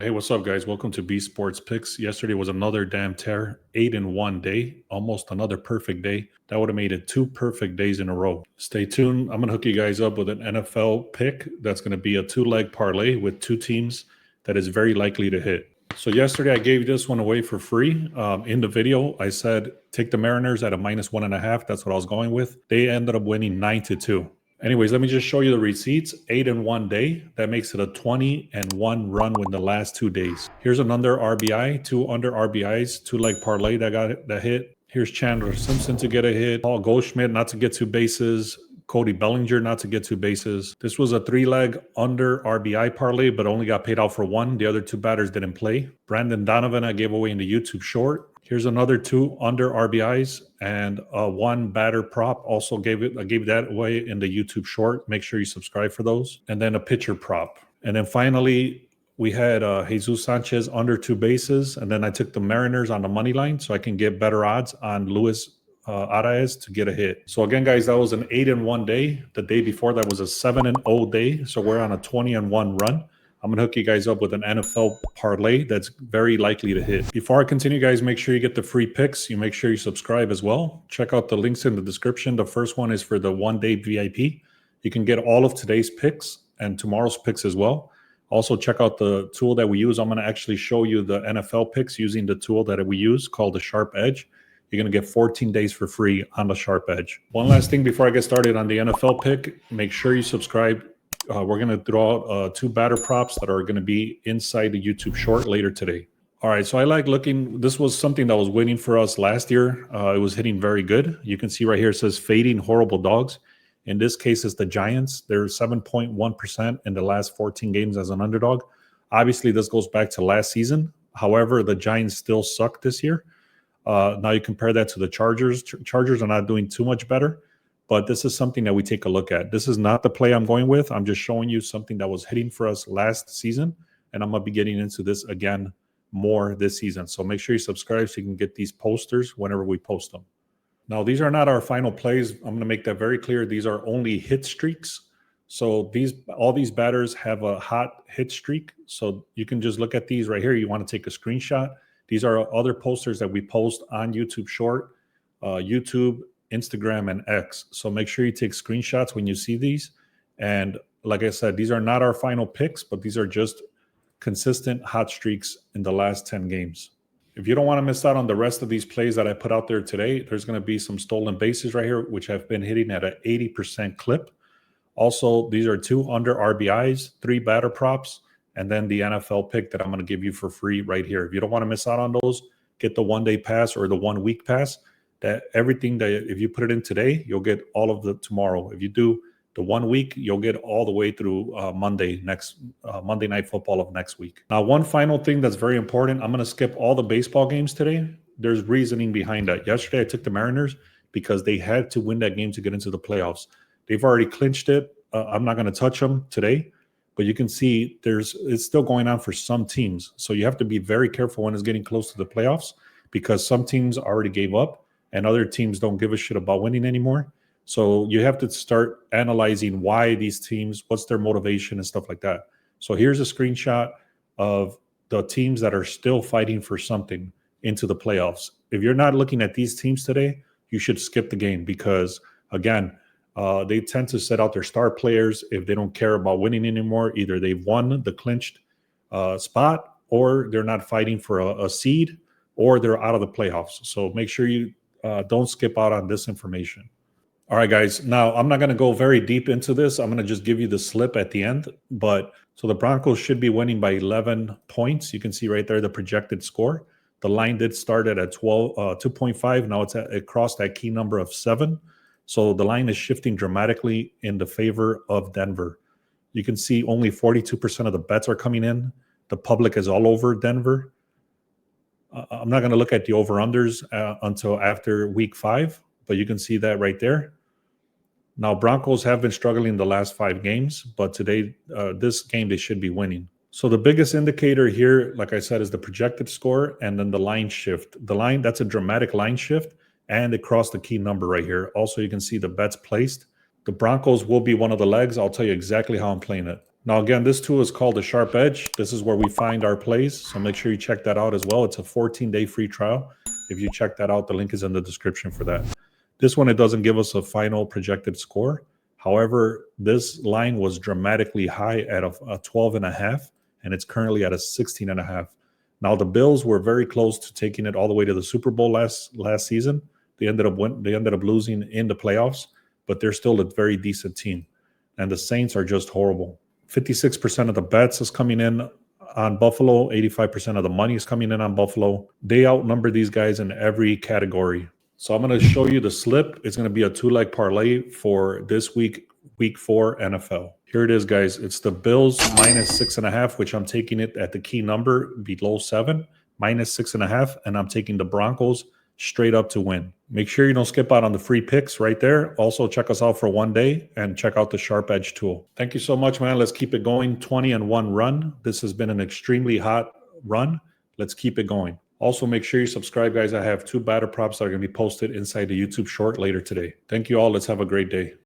Hey, what's up, guys? Welcome to B Sports Picks. Yesterday was another damn tear, 8-1 day, almost another perfect day. That would have made it 2 perfect days in a row. Stay tuned. I'm going to hook you guys up with an NFL pick that's going to be a 2-leg parlay with two teams that is very likely to hit. So yesterday I gave this one away for free. In the video, I said take the Mariners at a -1.5. That's what I was going with. They ended up winning 9-2. Anyways, let me just show you the receipts. 8-1 day. That makes it a 20-1 run with the last 2 days. Here's an under RBI, two under RBIs, 2-leg parlay that hit. Here's Chandler Simpson to get a hit. Paul Goldschmidt not to get 2 bases. Cody Bellinger not to get 2 bases. This was a 3-leg under RBI parlay, but only got paid out for 1. The other 2 batters didn't play. Brandon Donovan I gave away in the YouTube short. Here's another 2 under RBIs and 1 batter prop. Also I gave that away in the YouTube short. Make sure you subscribe for those. And then a pitcher prop. And then finally, we had Jesus Sanchez under 2 bases. And then I took the Mariners on the money line so I can get better odds on Luis Arias to get a hit. So again, guys, that was an 8-1 day. The day before that was a 7-0 day. So we're on a 20-1 run. I'm going to hook you guys up with an NFL parlay that's very likely to hit. Before I continue, guys, make sure you get the free picks. You make sure you subscribe as well. Check out the links in the description. The first one is for the 1-day VIP. You can get all of today's picks and tomorrow's picks as well. Also, check out the tool that we use. I'm going to actually show you the NFL picks using the tool that we use called the Sharp Edge. You're going to get 14 days for free on the Sharp Edge. One last thing before I get started on the NFL pick, make sure you subscribe. We're going to throw out 2 batter props that are going to be inside the YouTube short later today. All right, so I like looking. This was something that was waiting for us last year. It was hitting very good. You can see right here it says fading horrible dogs. In this case, it's the Giants. They're 7.1% in the last 14 games as an underdog. Obviously, this goes back to last season. However, the Giants still suck this year. Now you compare that to the Chargers. Chargers are not doing too much better. But this is something that we take a look at. This is not the play I'm going with. I'm just showing you something that was hitting for us last season. And I'm going to be getting into this again more this season. So make sure you subscribe so you can get these posters whenever we post them. Now, these are not our final plays. I'm going to make that very clear. These are only hit streaks. So all these batters have a hot hit streak. So you can just look at these right here. You want to take a screenshot. These are other posters that we post on YouTube Short, YouTube, Instagram, and X. So make sure you take screenshots when you see these. And like I said, these are not our final picks, but these are just consistent hot streaks in the last 10 games. If you don't want to miss out on the rest of these plays that I put out there today, there's going to be some stolen bases right here, which have been hitting at an 80% clip. Also, these are 2 under RBIs, 3 batter props, and then the NFL pick that I'm going to give you for free right here. If you don't want to miss out on those, get the 1-day pass or the 1-week pass. That everything that if you put it in today, you'll get all of the tomorrow. If you do the 1 week, you'll get all the way through Monday Night Football of next week. Now, one final thing that's very important. I'm going to skip all the baseball games today. There's reasoning behind that. Yesterday, I took the Mariners because they had to win that game to get into the playoffs. They've already clinched it. I'm not going to touch them today, but you can see it's still going on for some teams. So you have to be very careful when it's getting close to the playoffs because some teams already gave up. And other teams don't give a shit about winning anymore. So you have to start analyzing why these teams, what's their motivation and stuff like that. So here's a screenshot of the teams that are still fighting for something into the playoffs. If you're not looking at these teams today, you should skip the game because, again, they tend to set out their star players if they don't care about winning anymore. Either they've won the clinched spot or they're not fighting for a seed or they're out of the playoffs. So make sure you don't skip out on this information. All right, guys. Now, I'm not going to go very deep into this. I'm going to just give you the slip at the end. But so the Broncos should be winning by 11 points. You can see right there the projected score. The line did start at 2.5. Now it crossed that key number of 7. So the line is shifting dramatically in the favor of Denver. You can see only 42% of the bets are coming in. The public is all over Denver. I'm not going to look at the over-unders until after week 5, but you can see that right there. Now, Broncos have been struggling the last 5 games, but today, this game, they should be winning. So the biggest indicator here, like I said, is the projected score and then the line shift. The line, that's a dramatic line shift, and it crossed the key number right here. Also, you can see the bets placed. The Broncos will be one of the legs. I'll tell you exactly how I'm playing it. Now, again, this tool is called the Sharp Edge. This is where we find our plays. So make sure you check that out as well. It's a 14-day free trial. If you check that out, the link is in the description for that. This one, it doesn't give us a final projected score. However, this line was dramatically high at a 12.5, and it's currently at a 16.5. Now, the Bills were very close to taking it all the way to the Super Bowl last season. They ended up losing in the playoffs, but they're still a very decent team. And the Saints are just horrible. 56% of the bets is coming in on Buffalo. 85% of the money is coming in on Buffalo. They outnumber these guys in every category. So I'm going to show you the slip. It's going to be a 2-leg parlay for this week, week 4 NFL. Here it is, guys. It's the Bills minus 6.5, which I'm taking it at the key number below 7, minus 6.5, and I'm taking the Broncos straight up to win. Make sure you don't skip out on the free picks right there. Also, check us out for one day and check out the Sharp Edge tool. Thank you so much, man. Let's keep it going. 20-1 run. This has been an extremely hot run. Let's keep it going. Also, make sure you subscribe, guys. I have 2 batter props that are going to be posted inside the YouTube short later today. Thank you all. Let's have a great day.